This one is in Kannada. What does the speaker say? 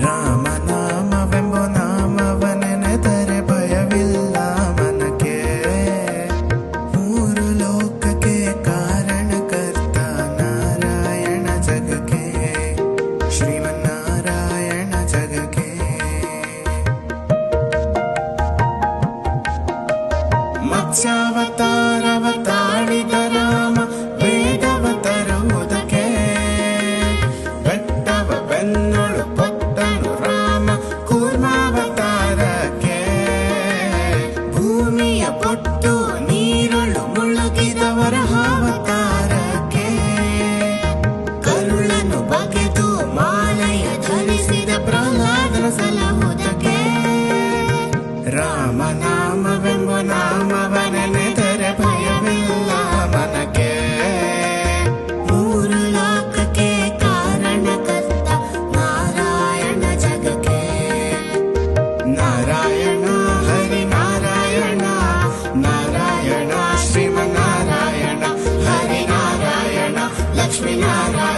ರಾಮನಾಮವೆಂಬ ನಾಮವನೆನೆದರೆ ಭಯವಿಲ್ಲ ಮನಕ್ಕೆ. ಮೂರು ಲೋಕಕ್ಕೆ ಕಾರಣಕರ್ತ ನಾರಾಯಣ ಜಗಕ್ಕೆ, ಶ್ರೀಮನ್ನಾರಾಯಣ ಜಗಕ್ಕೆ. ಮತ್ಸ್ಯಾವತಾರವ ತಾಳಿದ ರಾಮ ವೇದವ ತರುವುದಕ್ಕೆ, ಬೆಟ್ಟವ ಬೆನ್ನೊಳು ಪೊಟ್ಟನು ರಾಮ ಕೂರ್ಮಾವತಾರಕ್ಕೆ. ಭೂಮಿಯ ಪೊಟ್ಟು ನೀರೊಳು ಮುಳುಗಿದ ವರಹಾವತಾರಕ್ಕೆ, ಕರುಳನ್ನು ಬಗೆದು ಮಾಲೆಯ ಧರಿಸಿದ ಪ್ರಹ್ಲಾದನ ಸಲಹುದಕ್ಕೆ. ರಾಮನಾಮವೆಂಬ ನಾಮವನೆನೆದರೆ ಭಯವಿಲ್ಲ ಮನಕ್ಕೆ. ಮೂರು ಲೋಕಕ್ಕೆ ಕಾರಣಕರ್ತ ನಾರಾಯಣ ಜಗಕ್ಕೆ. ನಾರಾಯಣ ಹರಿ ನಾರಾಯಣ, ನಾರಾಯಣ ಶ್ರೀಮನ್ನಾರಾಯಣ, ಹರಿ ನಾರಾಯಣ ಲಕ್ಷ್ಮೀ ನಾರಾಯಣ.